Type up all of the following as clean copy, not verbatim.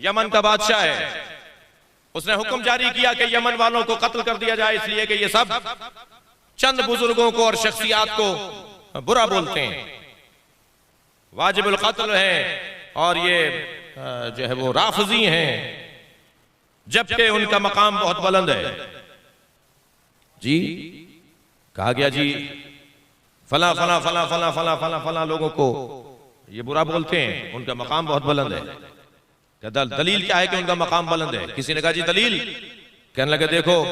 Yemen का बादशाह है, उसने हुक्म जारी किया कि यमन वालों को कत्ल कर दिया जाए, इसलिए कि ये सब चंद बुजुर्गों को और शख्सियात को बुरा बोलते हैं, वाजिबुल कत्ल है और ये जो है वो राफजी हैं, जबकि उनका मकाम बहुत बुलंद है। जी कहा गया जी फला फला फला फला फला फला फला लोगों को ये बुरा बोलते हैं, उनका मकाम बहुत बुलंद है। दलील क्या है कि उनका मकाम बुलंद है? किसी ने कहा जी दलील, कहने लगे देखो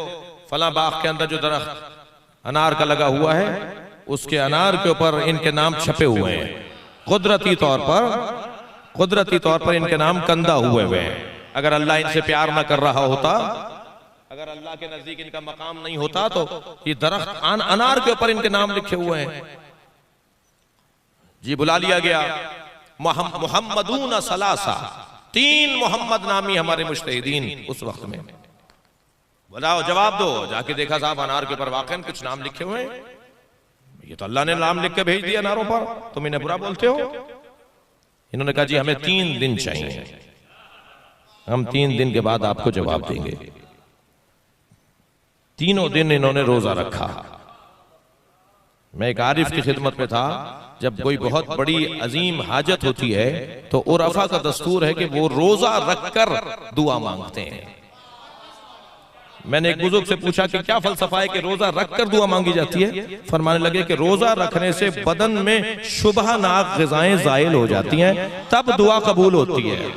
फला बाग के अंदर जो दरख्त अनार का लगा हुआ है उसके अनार के ऊपर इनके नाम छपे हुए हैं, कुदरती तौर पर इनके नाम कंदा हुए हैं। अगर अल्लाह इनसे प्यार ना कर रहा होता, अगर अल्लाह के नजदीक इनका मकाम नहीं होता तो ये दरख्त अनार के ऊपर इनके नाम लिखे हुए हैं। जी बुला लिया गया, मुहम्मदून सलासा, 3 मोहम्मद नामी हमारे मुज्तहिदीन उस वक्त में, बताओ जवाब दो। जाके देखा साहब अनार के ऊपर वाकई कुछ नाम लिखे हुए हैं, ये तो अल्लाह ने नाम लिख के भेज दिया अनारों पर, तुम इन्हें बुरा बोलते हो। इन्होंने कहा जी हमें 3 दिन चाहिए, हम 3 दिन के बाद आपको जवाब देंगे। 3 दिन इन्होंने रोजा रखा। मैं एक आरिफ की खिदमत में था, जब कोई बहुत बड़ी अजीम हाजत होती है तो उरफा का दस्तूर है कि वो रोजा रखकर दुआ मांगते हैं। मैंने एक बुजुर्ग से पूछा कि क्या फलसफा है कि रोजा रखकर दुआ मांगी जाती है? फरमाने लगे कि रोजा रखने से बदन में शुबहनाक ग़िज़ाएं ज़ाइल हो जाती हैं, तब दुआ कबूल होती है।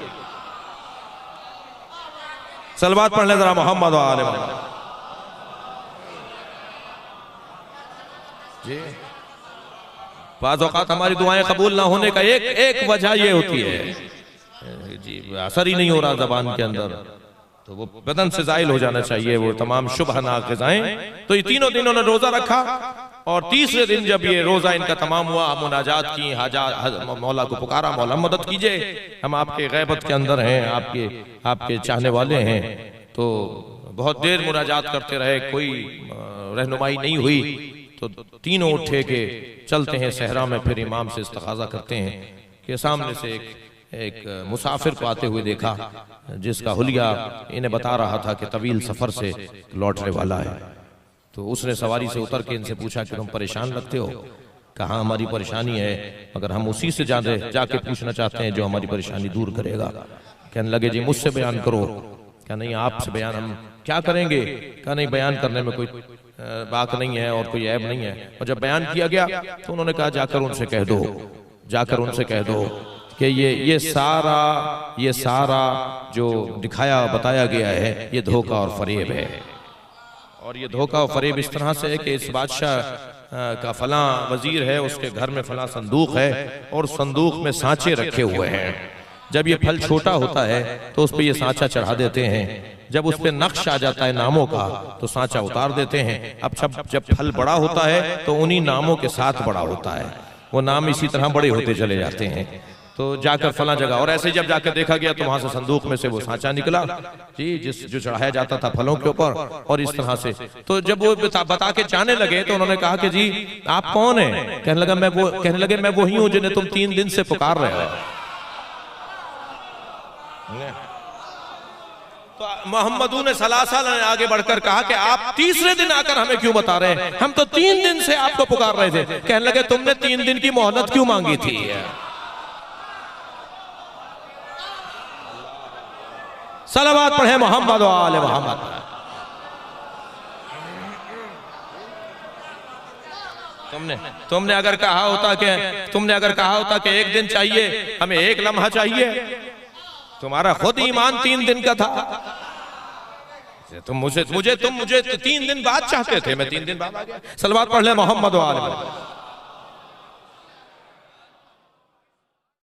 सलवात पढ़ ले जरा मोहम्मद व आले मोहम्मद। जी बाज़ औक़ात हमारी दुआएं कबूल ना होने का एक वजह ये होती है जी असर ही नहीं हो रहा ज़बान के अंदर, तो वो बदन से ज़ाइल हो जाना चाहिए वो तमाम शुबहनाक ग़िज़ाएं। तो ये 3 दिन उन्होंने रोजा रखा और तीसरे दिन जब ये रोजा इनका तमाम हुआ, मुनाजात की, मौला को पुकारा, मौला मदद कीजिए, हम आपके गैबत के अंदर हैं, आपके चाहने वाले हैं। तो बहुत देर मुनाजात करते रहे, कोई रहनुमाई नहीं हुई, तो तीनों उठे के चलते हैं सहरा में, फिर इमाम से इस्तग़ाज़ा करते हैं कि सामने से एक मुसाफिर को आते हुए देखा जिसका हुलिया इन्हें बता रहा था कि तवील सफर से लौटने वाला है। तो उसने सवारी से उतर के इनसे पूछा कि तुम परेशान लगते हो? कहा हमारी परेशानी है, मगर हम उसी से जाके पूछना चाहते हैं जो हमारी परेशानी दूर करेगा। कहने लगे जी मुझसे बयान करो। क्या नहीं आपसे बयान हम क्या करेंगे? क्या नहीं बयान करने में कोई बात नहीं है और कोई ऐब नहीं है। और जब बयान किया गया तो उन्होंने कहा जाकर उनसे कह दो कि ये सारा जो दिखाया बताया गया है ये धोखा और फरेब है। और ये धोखा और फरेब इस तरह से है कि इस बादशाह का फलां वजीर है, उसके घर में फलां संदूक है और संदूक में सांचे रखे हुए हैं। जब ये फल छोटा होता है तो उस पर ये सांचा चढ़ा देते हैं, जब उस पर नक्श आ जाता है नामों का तो सांचा उतार देते हैं। अब जब फल बड़ा होता है तो उन्हीं नामों के साथ बड़ा होता है, वो नाम इसी तरह बड़े होते चले जाते हैं। तो जाकर फला जगह, और ऐसे जब जाकर देखा गया तो वहां से संदूक में से वो सांचा निकला जी, जो चढ़ाया जाता था फलों के ऊपर, और इस तरह से। तो जब वो बता के जाने लगे तो उन्होंने कहा कि जी आप कौन हैं? कहने लगे मैं वही हूं जिन्हें तुम 3 दिन से पुकार रहे हो। तो मोहम्मदून सलासा ने आगे बढ़कर कहा कि आप तीसरे दिन आकर हमें क्यों बता रहे हैं? हम तो 3 दिन से आपको पुकार रहे थे। कहने लगे तुमने 3 दिन की मोहलत क्यों मांगी थी? सलावत पढ़े मोहम्मद व आले मोहम्मद। तुमने अगर कहा होता कि 1 दिन चाहिए, हमें 1 लम्हा चाहिए, तुम्हारा खुद ईमान 3 दिन का था। तुम मुझे 3 दिन बाद चाहते थे, मैं 3 दिन बाद आ गया। सलावत पढ़ ले मोहम्मद व आले मोहम्मद।